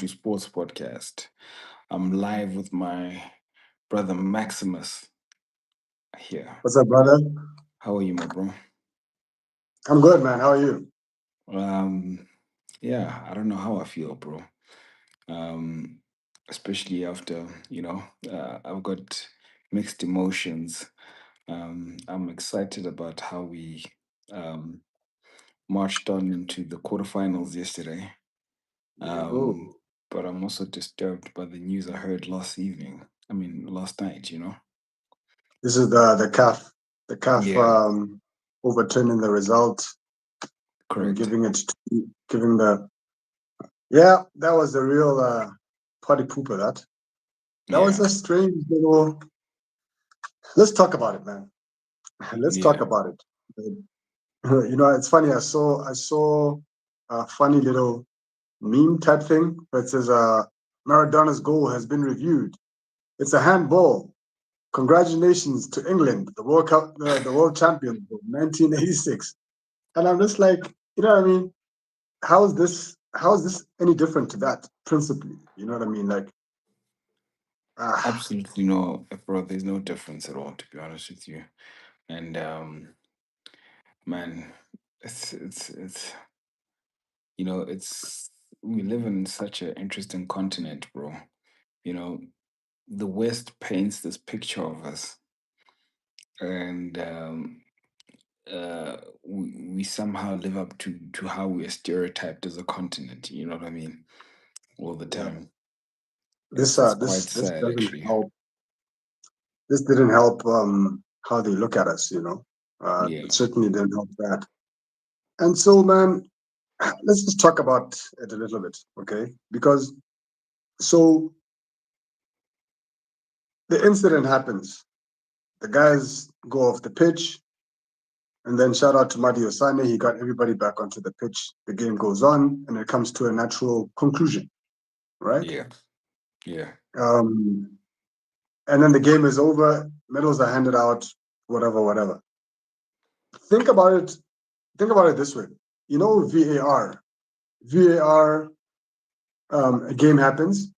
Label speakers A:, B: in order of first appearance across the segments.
A: to Sports Podcast. I'm live with my brother Maximus here.
B: What's up, brother?
A: How are you, my bro?
B: I'm good, man. How are you?
A: Um, yeah, I don't know how I feel, bro. Um, Especially after, I've got mixed emotions. I'm excited about how we um, marched on into the quarterfinals yesterday. Um,
B: Oh,
A: but I'm also disturbed by the news I heard last night.
B: this is the CAF
A: Yeah,
B: overturning the result and
A: correct.
B: giving the yeah. That was the real party pooper. That was
A: Yeah,
B: a strange little. Let's talk about it, man. Let's talk
A: yeah,
B: about it. It's funny. I saw a funny little meme type thing that says Maradona's goal has been reviewed. It's a handball. Congratulations to England, the World Cup, the world champions of 1986. And I'm just like, you know what I mean? How is this any different to that principally? You know what I mean? Like, ah,
A: absolutely no, bro. There's no difference at all, to be honest with you. And man, it's it's we live in such an interesting continent, bro. You know, the West paints this picture of us, and we somehow live up to how we are stereotyped as a continent. You know what I mean? All the
B: yeah,
A: time.
B: this
A: It's
B: this
A: quite
B: this
A: sad,
B: doesn't
A: actually.
B: help. This didn't help how they look at us.
A: Yeah,
B: It certainly didn't help that. And so, man, let's just talk about it a little bit, okay? Because so the incident happens. The guys go off the pitch. And then shout out to Madi Osane. He got everybody back onto the pitch. The game goes on and it comes to a natural conclusion, right?
A: yeah, yeah,
B: Um, and then the game is over, medals are handed out, whatever, whatever. Think about it. Think about it this way. VAR. VAR, a game happens,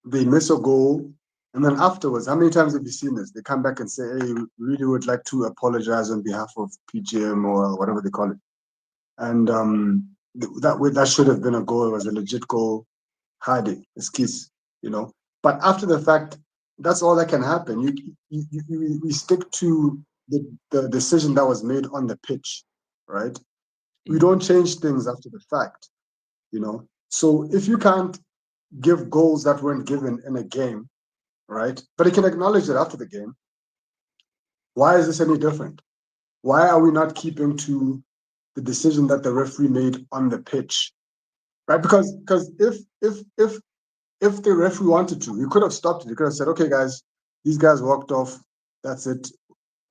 B: they miss a goal, and then afterwards, how many times have you seen this? They come back and say, "Hey, we really would like to apologize on behalf of PGM or whatever they call it." And that should have been a goal. It was a legit goal. Hadi, kiss, you know. But after the fact, that's all that can happen. We stick to the decision that was made on the pitch, right? We
A: mm,
B: don't change things after the fact. So if you can't give goals that weren't given in a game, right? But you can acknowledge it after the game. Why is this any different? Why are we not keeping to the decision that the referee made on the pitch, right? Because if the referee wanted to, he could have stopped it. He could have said, "Okay, guys, these guys walked off. That's it.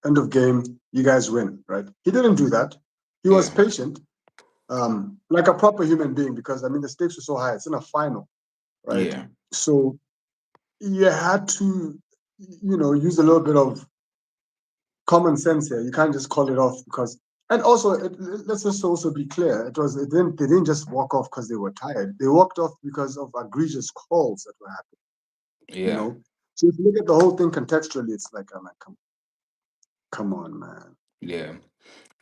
B: End of game. You guys win." Right? He didn't do that. He was
A: yeah,
B: patient, like a proper human being. Because I mean, the stakes were so high. It's in a final, right?
A: yeah,
B: So you had to, use a little bit of common sense here. You can't just call it off because. And also, let's just also be clear. They didn't just walk off because they were tired. They walked off because of egregious calls that were happening. you
A: yeah,
B: know. So if you look at the whole thing contextually, it's like, oh man, come on, man.
A: yeah.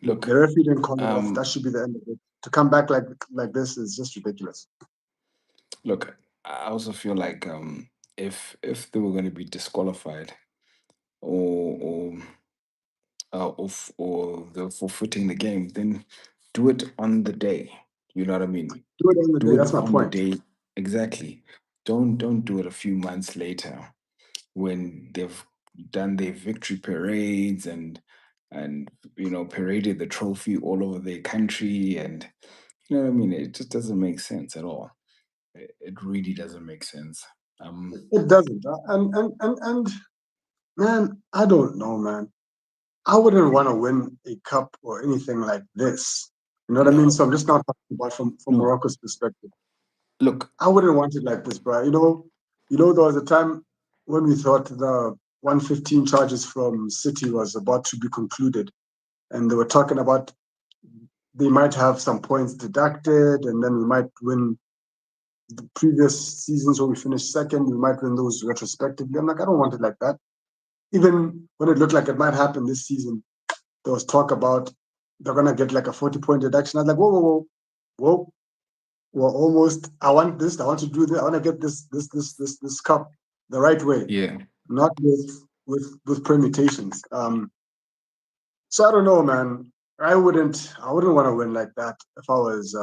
B: The
A: Look,
B: referee didn't call it off. That
A: um,
B: should be the end of it. To come back like this is just ridiculous.
A: look. I also feel like if they were going to be disqualified or they're forfeiting the game, then do it on the day. You know what I mean?
B: Do it on the
A: Do
B: day.
A: it
B: That's my
A: on the
B: point.
A: day exactly. Don't do it a few months later when they've done their victory parades and paraded the trophy all over their country, and you know what I mean. It just doesn't make sense at all. It really doesn't make sense.
B: It doesn't. And man, I don't know, man. I wouldn't want to win a cup or anything like this. You know what I mean? So
A: No,
B: I'm just not talking about from
A: no.
B: Morocco's perspective.
A: Look,
B: I wouldn't want it like this, bro. There was a time when we thought the 115 charges from City was about to be concluded, and they were talking about they might have some points deducted, and then we might win the previous seasons where we finished second, we might win those retrospectively. I'm like, I don't want it like that. Even when it looked like it might happen this season, there was talk about they're gonna get like a 40-point deduction. I was like, whoa, whoa, whoa, whoa. We're almost. I want this. I want to do this. I want to get this cup the right way,
A: Yeah.
B: not with permutations. So I don't know, man. I wouldn't want to win like that if I was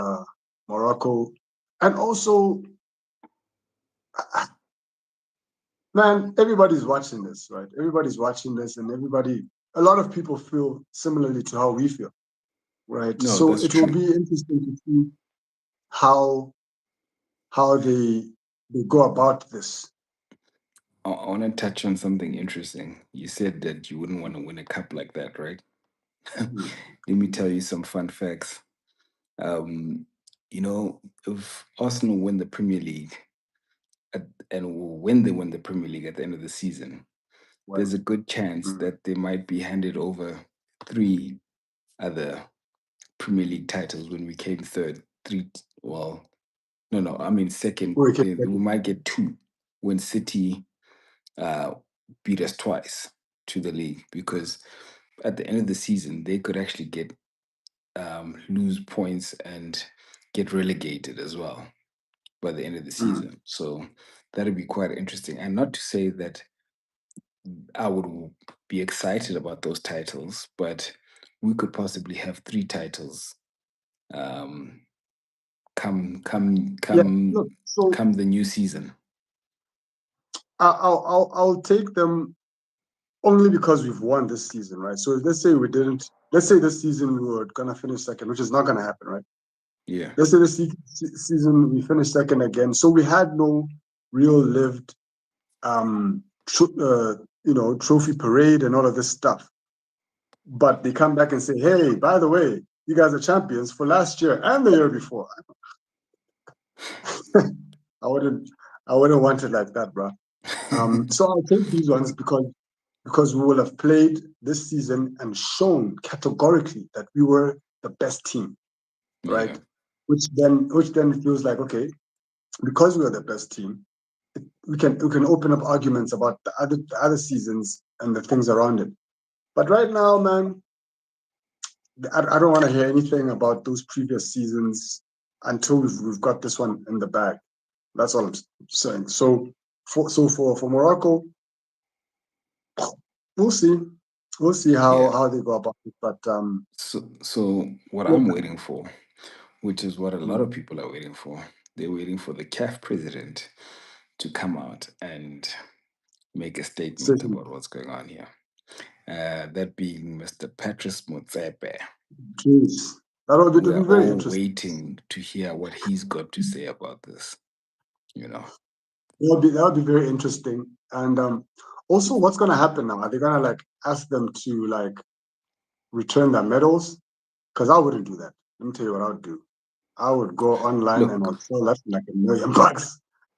B: Morocco. And also, man, everybody's watching this, right? Everybody's watching this, and a lot of people feel similarly to how we feel, right?
A: No,
B: So
A: that's
B: it will
A: true.
B: be interesting to see how how they go about this.
A: I want to touch on something interesting. You said that you wouldn't want to win a cup like that, right? Let
B: Mm,
A: me tell you some fun facts. Um, if Arsenal win the Premier League and when they win the Premier League at the end of the season,
B: well,
A: there's a good chance
B: mm,
A: that they might be handed over three other Premier League titles when we came third. Three, well, no, I mean second.
B: we can
A: We might get two when City uh, beat us twice to the league because at the end of the season they could actually get lose points and get relegated as well by the end of the
B: mm.
A: season. So that'd be quite interesting. And not to say that I would be excited about those titles, but we could possibly have three titles um, come come
B: Yeah.
A: come
B: Look, so
A: come the new season.
B: I'll take them only because we've won this season, right? So let's say we didn't. Let's say this season we were gonna finish second, which is not gonna happen, right?
A: Yeah,
B: Let's say this season we finished second again. So we had no real lived, um, trophy parade and all of this stuff. But they come back and say, "Hey, by the way, you guys are champions for last year and the year before." I wouldn't, I wouldn't want it like that, bro. So I'll take these ones because we will have played this season and shown categorically that we were the best team,
A: yeah.
B: right? Which then feels like, okay, because we are the best team, we can open up arguments about the other seasons and the things around it. But right now, man, I don't want to hear anything about those previous seasons until we've got this one in the bag. That's all I'm saying. So for Morocco, we'll see. We'll see how
A: Yeah.
B: how they go about it. But
A: So what
B: look,
A: I'm waiting for, which is what a lot of
B: mm,
A: people are waiting for, they're waiting for the CAF president to come out and make a statement
B: certainly,
A: about what's going on here. That being Mr. Patrice Motsepe.
B: jeez, it'll
A: We're
B: be very
A: all
B: interesting.
A: waiting to hear what he's got to say about this, you know.
B: That'll be very interesting. And also, what's gonna happen now? Are they gonna like ask them to like return their medals? Because I wouldn't do that. Let me tell you what I would do. I would go online and
A: Look,
B: I'll sell that for like $1 million.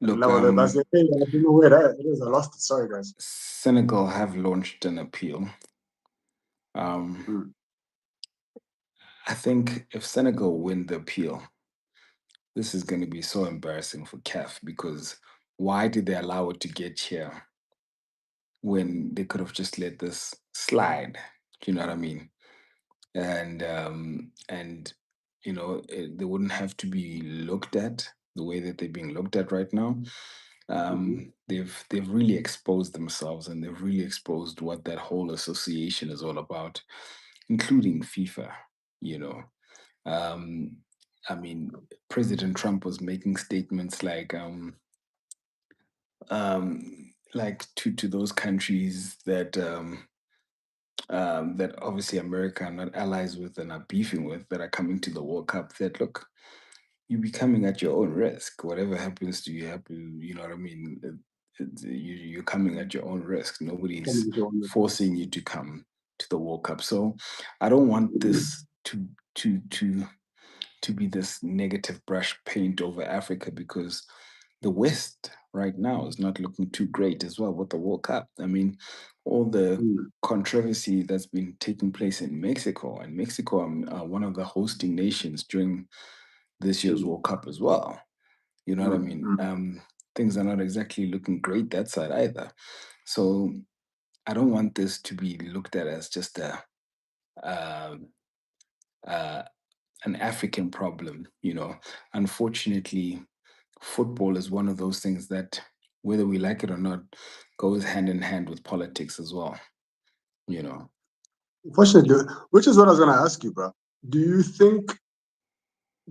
B: And
A: look,
B: now I say, hey, I don't know where that it is. I lost it. Sorry, guys.
A: Senegal have launched an appeal. Um,
B: Mm,
A: I think if Senegal win the appeal, this is going to be so embarrassing for CAF because why did they allow it to get here when they could have just let this slide? Do you know what I mean? And they wouldn't have to be looked at the way that they're being looked at right now.
B: mhm,
A: They've really exposed themselves and they've really exposed what that whole association is all about, including FIFA. You know, um, I mean, President Trump was making statements like to those countries that obviously America are not allies with and are beefing with that are coming to the World Cup. That look, you be coming at your own risk. Whatever happens to you, happen. You know what I mean? You're coming at your own risk.
B: come
A: Nobody's
B: with your own-
A: forcing you to come to the World Cup. So I don't want
B: Mhm,
A: this to to to be this negative brush paint over Africa because the West right now is not looking too great as well with the World Cup. I mean, all the
B: mm,
A: controversy that's been taking place in Mexico, and Mexico, one of the hosting nations during this year's
B: mm,
A: World Cup as well. You know what I mean? Things are not exactly looking great that side either. So I don't want this to be looked at as just um, uh, an African problem. Unfortunately, football is one of those things that, whether we like it or not, goes hand in hand with politics as well. You know,
B: Unfortunately, which is what I was going to ask you, bro. Do you think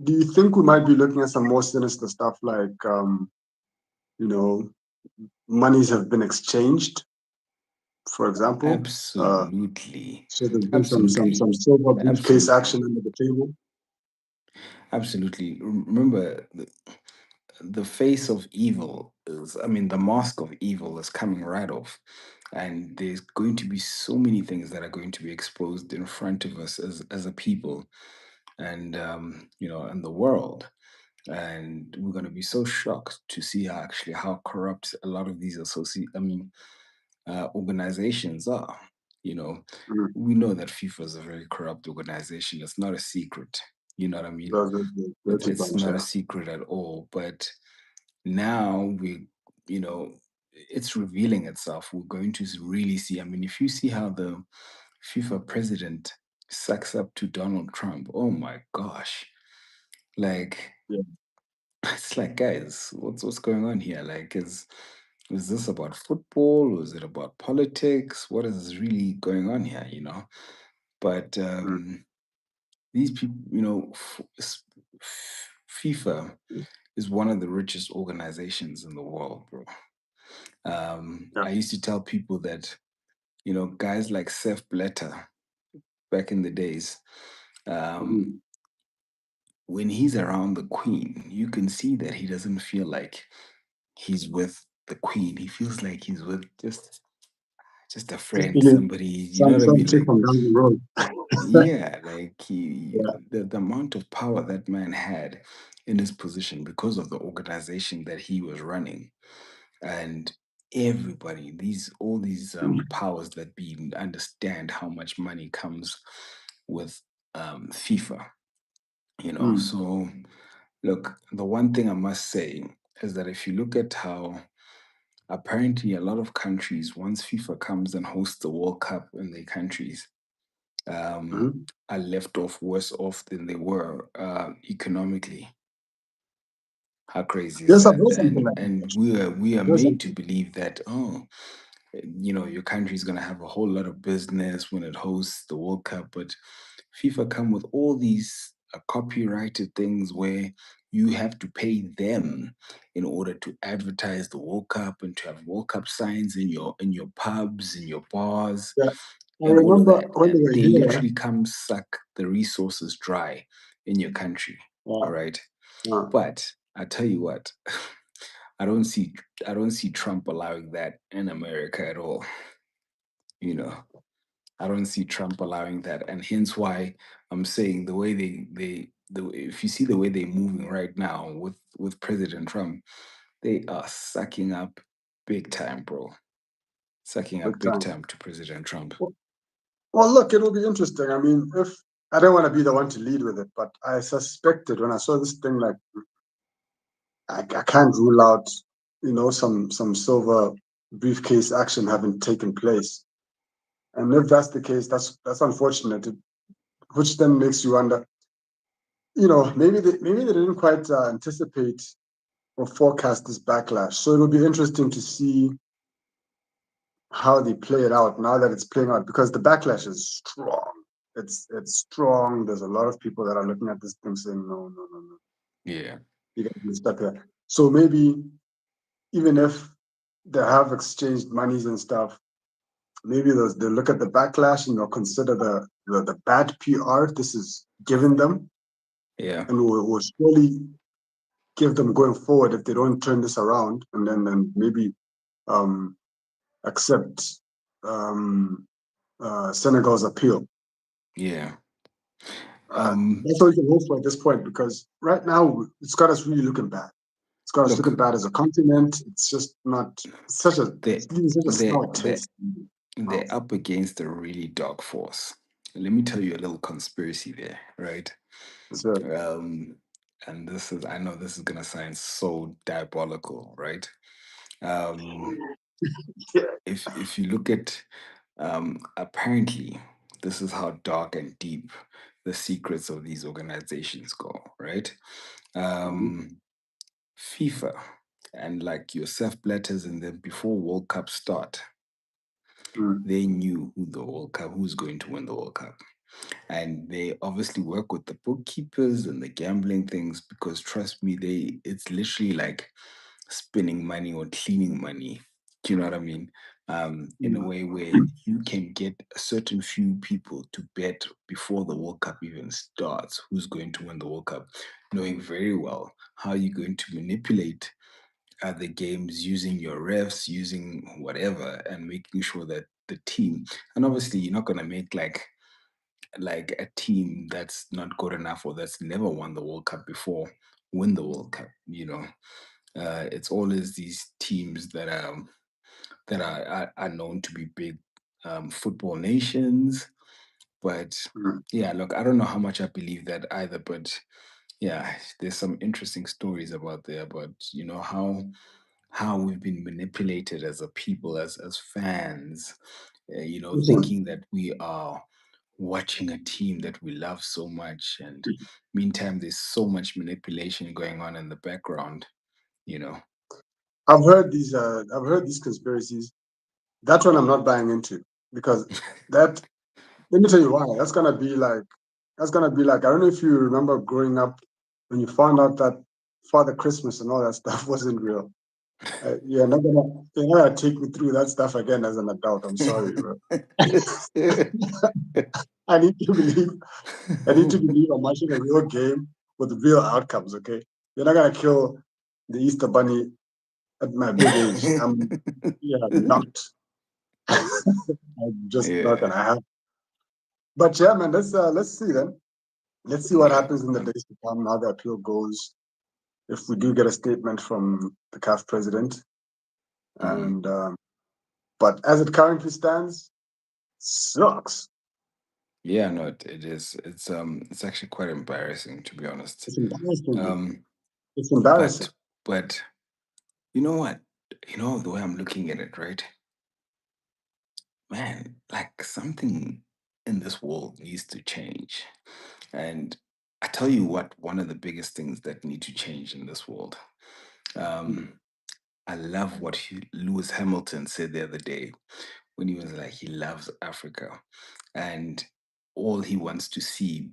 B: do you think we might be looking at some more sinister stuff like you know, monies have been exchanged, for example?
A: absolutely,
B: So there's been
A: absolutely,
B: some silver briefcase
A: absolutely,
B: action under the table.
A: absolutely. Remember, the face of evil is, I mean, the mask of evil is coming right off. And there's going to be so many things that are going to be exposed in front of us as a people, and and the world. And we're going to be so shocked to see how corrupt a lot of these organizations are. You know,
B: Mhm.
A: we know that FIFA is a very corrupt organization. It's not a secret. You know what I mean?
B: The
A: It's
B: dirty
A: it's
B: bunch,
A: not a
B: yeah.
A: secret at all. But now you know, it's revealing itself. We're going to really see. I mean, if you see how the FIFA president sucks up to Donald Trump, oh my gosh. Like,
B: Yeah.
A: it's like, guys, what's going on here? Like, is this about football, or is it about politics? What is really going on here? But
B: Mm.
A: these people, FIFA is one of the richest organizations in the world, bro.
B: Yeah.
A: I used to tell people that, guys like Seth Blatter back in the days, um,
B: Mhm.
A: when he's around the Queen, you can see that he doesn't feel like he's with the Queen. He feels like he's with just a
B: Just
A: friend,
B: feeling
A: somebody. You know what I
B: some
A: mean?
B: chick
A: Like,
B: from down the road.
A: yeah, like he,
B: Yeah.
A: the amount of power that man had in his position because of the organization that he was running, and everybody, all these powers that be understand how much money comes with FIFA.
B: Mm.
A: So look, the one thing I must say is that if you look at how apparently a lot of countries, once FIFA comes and hosts the World Cup in their countries,
B: Mhm.
A: are left off worse off than they were economically. How crazy is
B: Yes, I've
A: that?
B: heard something
A: And
B: like that,
A: and
B: actually.
A: we are
B: I've heard
A: made to
B: something.
A: believe that, your country's gonna have a whole lot of business when it hosts the World Cup, but FIFA come with all these copyrighted things where you have to pay them in order to advertise the World Cup and to have World Cup signs in your pubs, in your bars,
B: Yeah. I
A: and all of
B: remember
A: that.
B: when they
A: And
B: were
A: they
B: here.
A: literally come suck the resources dry in your country. All
B: Yeah.
A: right.
B: Yeah.
A: But I tell you what, I don't see I don't see Trump allowing that in America at all. You know, I don't see Trump allowing that, and hence why I'm saying the way if you see the way they're moving right now with President Trump, they are sucking up big time, bro. Sucking up
B: Big
A: big
B: time.
A: time to President Trump.
B: Well, look, it'll be interesting. I mean, if I don't want to be the one to lead with it, but I suspected when I saw this thing, like I can't rule out, some silver briefcase action having taken place. And if that's the case, that's unfortunate. Which then makes you wonder, maybe they didn't quite anticipate or forecast this backlash. So it'll be interesting to see how they play it out now that it's playing out, because the backlash is strong. It's strong. There's a lot of people that are looking at this thing saying, no, no, no, no,
A: Yeah,
B: you got to step here. So maybe even if they have exchanged monies and stuff, maybe they'll look at the backlash and they'll consider the bad PR this is giving them,
A: yeah,
B: and will surely give them going forward if they don't turn this around, and then maybe um, accept um, Senegal's appeal.
A: yeah. Um,
B: That's all you can hope for at this point, because right now it's got us really looking bad. It's got us looking
A: look,
B: bad as a continent. It's just not it's such a
A: they
B: it's leaving such a
A: they
B: sour
A: they
B: taste in the
A: they're
B: mouth.
A: up against a really dark force. Let me tell you a little conspiracy there, right?
B: So,
A: Um, and this is, I know this is gonna sound so diabolical, right? Um,
B: Yeah.
A: if you look at, apparently this is how dark and deep the secrets of these organizations go, right?
B: Mhm.
A: Um, FIFA and like your Sepp Blatters and them before World Cup start,
B: Mm.
A: they knew who's going to win the World Cup. And they obviously work with the bookkeepers and the gambling things because trust me, it's literally like spending money or cleaning money. Do you know what I mean? In a
B: Mm.
A: way where you can get a certain few people to bet before the World Cup even starts who's going to win the World Cup, knowing very well how you're going to manipulate the games using your refs, using whatever, and making sure that the team, and obviously you're not going to make like a team that's not good enough or that's never won the World Cup before win the World Cup. It's always these teams that are known to be big football nations. But
B: Mm.
A: yeah, look, I don't know how much I believe that either. But yeah, there's some interesting stories about there. But how we've been manipulated as a people, as fans,
B: Listen,
A: thinking that we are watching a team that we love so much, and meantime, there's so much manipulation going on in the background. You know.
B: I've heard these. I've heard these conspiracies. That one I'm not buying into because that. Let me tell you why. That's gonna be like. I don't know if you remember growing up when you found out that Father Christmas and all that stuff wasn't real. You're not gonna take me through that stuff again as an adult. I'm sorry, bro. I need to believe. I need to believe I'm watching a real game with real outcomes. Okay, you're not gonna kill the Easter Bunny at my big age. I'm not. I'm just not
A: Yeah,
B: gonna have. But yeah, man, let's see then. Let's see what
A: yeah.
B: happens in the days to come. How the appeal goes. If we do get a statement from the CAF president,
A: Mhm.
B: and but as it currently stands, sucks.
A: Yeah, no, it is. It's actually quite embarrassing to be honest.
B: It's embarrassing, dude.
A: Um,
B: It's embarrassing.
A: but you know what? You know the way I'm looking at it, right? Man, like something in this world needs to change. And I tell you what, one of the biggest things that need to change in this world.
B: Mm.
A: Um, I love what Lewis Hamilton said the other day when he was like, he loves Africa. And all he wants to see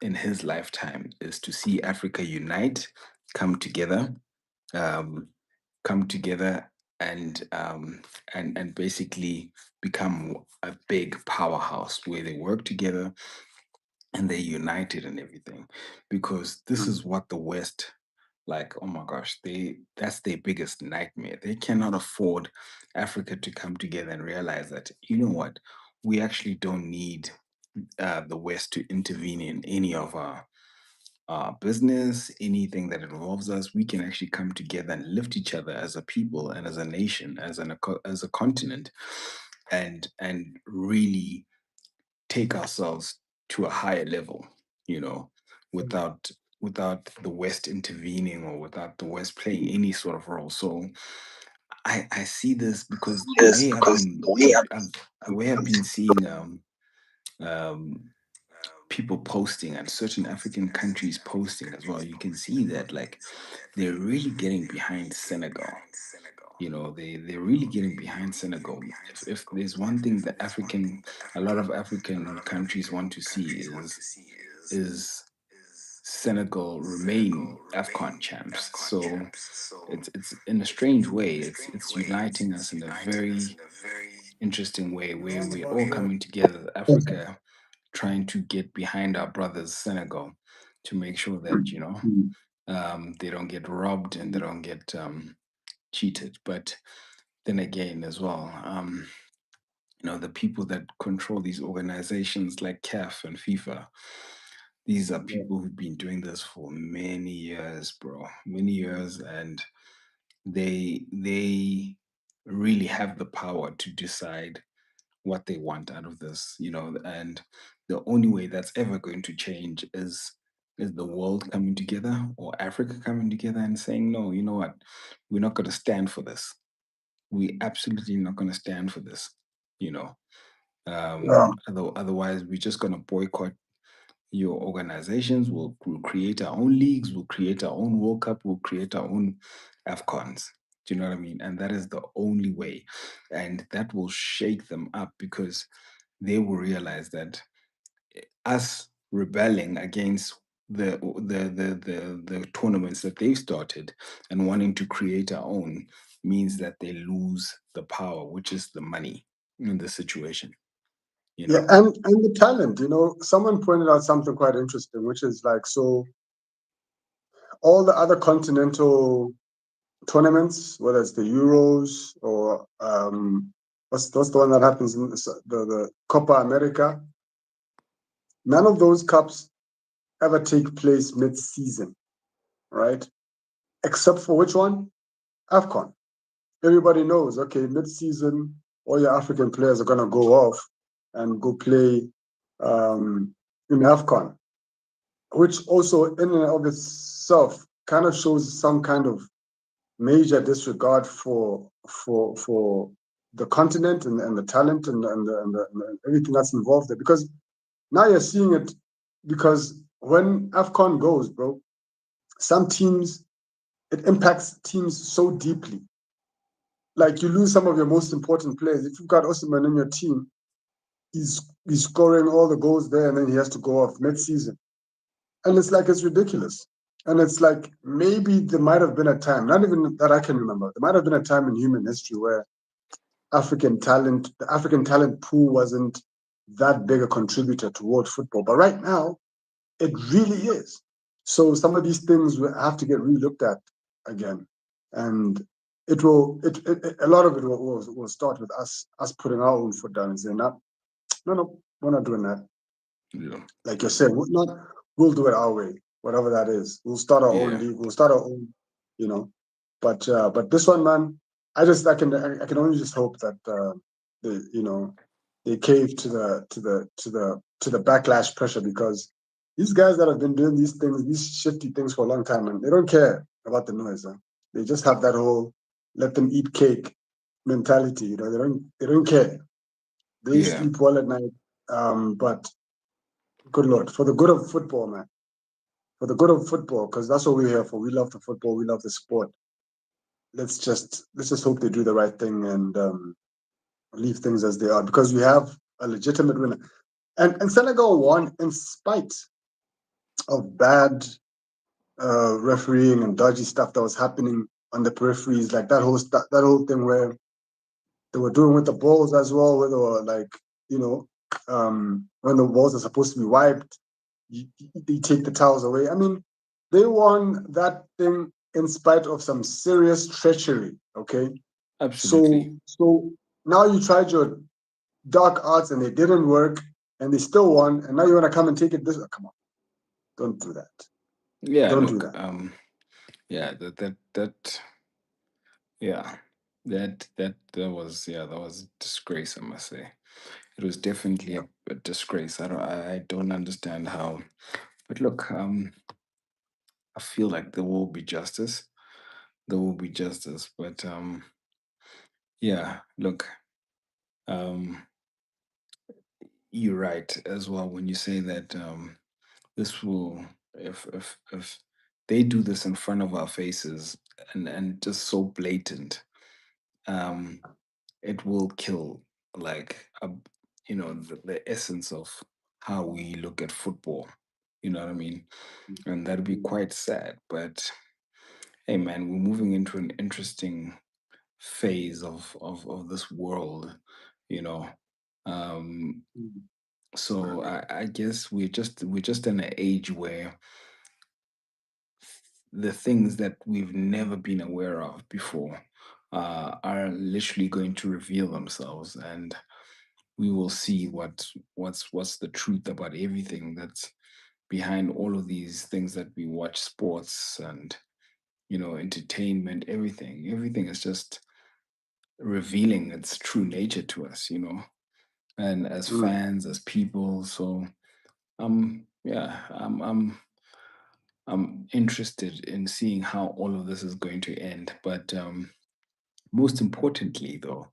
A: in his lifetime is to see Africa unite, come together, um, come together and basically become a big powerhouse where they work together and they're united and everything. Because this
B: Mm.
A: is what the West, like, oh my gosh, that's their biggest nightmare. They cannot afford Africa to come together and realize that, you know what, we actually don't need the West to intervene in any of our business, anything that involves us. We can actually come together and lift each other as a people and as a nation, as a continent, and really take ourselves to a higher level. You know, without without the West intervening or without the West playing any sort of role. So I see this because the
B: Yes,
A: way
B: because the way
A: the way I've been seeing um, people posting and certain African countries posting as well, you can see that like they're really getting behind Senegal. They're really getting behind Senegal. If there's one thing that a lot of African countries want to see is Senegal remain AFCON champs. So it's in a strange way, it's uniting us in a very interesting way where we're all coming together, Africa, trying to get behind our brothers Senegal to make sure that
B: Mm.
A: they don't get robbed and they don't get cheated. But then again, as well, the people that control these organizations like CAF and FIFA, these are
B: Yeah.
A: people who've been doing this for many years, bro, many years, and they really have the power to decide what they want out of this, and the only way that's ever going to change is Is the world coming together or Africa coming together and saying, no, you know what? We're not going to stand for this. We absolutely not going to stand for this. You know,
B: Yeah.
A: otherwise we're just going to boycott your organizations. We'll create our own leagues. We'll create our own World Cup. We'll create our own AFCONs. Do you know what I mean? And that is the only way. And that will shake them up because they will realize that us rebelling against the tournaments that they've started and wanting to create our own means that they lose the power, which is the money in the situation, you
B: Yeah,
A: know?
B: and the talent, someone pointed out something quite interesting, which is like, so all the other continental tournaments, whether it's the Euros or what's the one that happens in the Copa America, none of those cups ever take place mid-season, right? Except for which one? AFCON. Everybody knows, okay, mid-season, all your African players are going to go off and go play in AFCON, which also in and of itself kind of shows some kind of major disregard for the continent and the talent and everything that's involved there. Because now you're seeing it, because when AFCON goes, bro, some teams, it impacts teams so deeply. Like you lose some of your most important players. If you've got Osimhen in your team, he's scoring all the goals there, and then he has to go off mid-season, and it's ridiculous. And it's like maybe there might have been a time, not even that I can remember, there might have been a time in human history where the African talent pool wasn't that big a contributor to world football. But right now, it really is. So some of these things will have to get relooked at again, and it will. A lot of it will start with us putting our own foot down and saying, no, no, no, we're not doing that.
A: Yeah.
B: Like you're saying, we'll do it our way, whatever that is. We'll start our own
A: Yeah.
B: league. We'll start our own, you know. But this one, man, I can only just hope that they cave to the backlash pressure, because these guys that have been doing these things, these shifty things for a long time, and they don't care about the noise. Huh? They just have that whole let them eat cake mentality. They don't care. They
A: Yeah.
B: sleep well at night. But good Lord, for the good of football, man, for the good of football, because that's what we're here for. We love the football. We love the sport. Let's just hope they do the right thing and leave things as they are, because we have a legitimate winner. And Senegal won in spite of bad refereeing and dodgy stuff that was happening on the peripheries, like that whole thing where they were doing with the balls as well, where they were like, when the balls are supposed to be wiped, you take the towels away. I mean, they won that thing in spite of some serious treachery. Okay,
A: Absolutely.
B: so now you tried your dark arts and they didn't work, and they still won, and now you want to come and take it this? Come on, don't do that.
A: Yeah,
B: Don't do
A: look,
B: that.
A: yeah, that yeah. That was, yeah, that was a disgrace, I must say. It was definitely
B: Yeah.
A: a disgrace. I don't understand how, but look, I feel like there will be justice. There will be justice, but yeah, look, um, you're right as well when you say that this will, if they do this in front of our faces and just so blatant, um, it will kill like the essence of how we look at football. You know what I mean? And that'd be
B: Mm,
A: quite sad. But hey, man, we're moving into an interesting phase of this world. You know, um,
B: mm,
A: so I guess we're just in an age where the things that we've never been aware of before are literally going to reveal themselves, and we will see what's the truth about everything that's behind all of these things that we watch, sports and entertainment. Everything is just revealing its true nature to us, and as
B: mm.
A: fans, as people. So yeah, I'm I'm interested in seeing how all of this is going to end. But most importantly, though,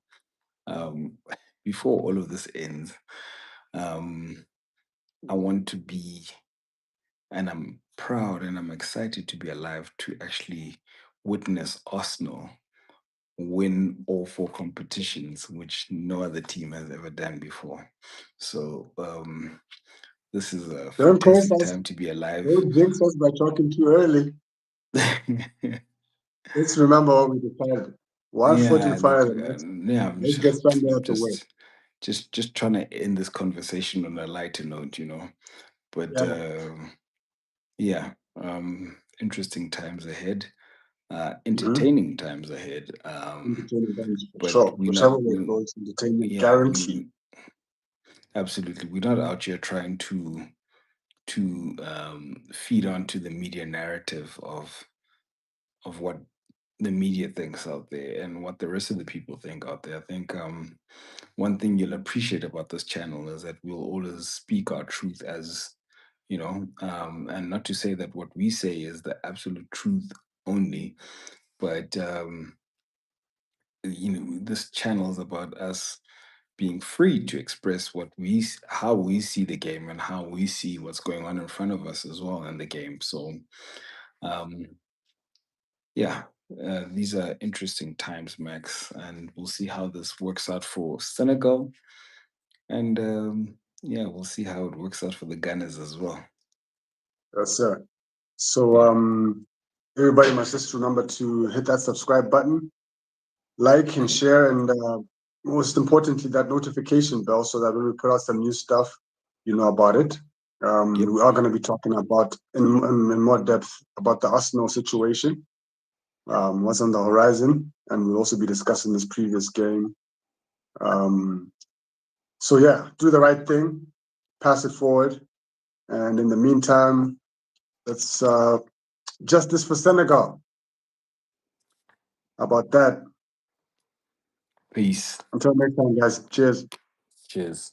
A: um, before all of this ends, um, I want to be, and I'm proud and I'm excited to be alive to actually witness Arsenal win all four competitions, which no other team has ever done before. So this is a
B: Don't curse
A: fantastic
B: us.
A: time to be alive.
B: Don't jinx us by talking too early. Let's remember what we decided. One foot in
A: Yeah,
B: front
A: look,
B: of the next.
A: yeah,
B: Let's get something
A: I'm
B: out the way.
A: just trying to end this conversation on a lighter note, you know. But
B: Yeah, man.
A: yeah, interesting times ahead,
B: Mm-hmm.
A: entertaining times ahead.
B: Entertaining times for
A: But
B: sure. Whichever way it goes, entertainment
A: yeah,
B: guaranteed.
A: absolutely, we're not out here trying to feed onto the media narrative of what the media thinks out there and what the rest of the people think out there. I think one thing you'll appreciate about this channel is that we'll always speak our truth as and not to say that what we say is the absolute truth only, but this channel is about us being free to express how we see the game and how we see what's going on in front of us as well in the game. So um, yeah, these are interesting times, Max, and we'll see how this works out for Senegal. And yeah, we'll see how it works out for the Gunners as well.
B: Yes, sir. So,
A: Yeah.
B: everybody must just remember to hit that subscribe button, like and
A: Yep.
B: share, and most importantly, that notification bell so that when we put out some new stuff, you know about it.
A: Yep.
B: We are going to be talking about in more depth about the Arsenal situation, what's on the horizon, and we'll also be discussing this previous game. Um, so yeah, do the right thing, pass it forward, and in the meantime, let's justice for Senegal. How about that?
A: Peace.
B: Until next time, guys. Cheers.
A: Cheers.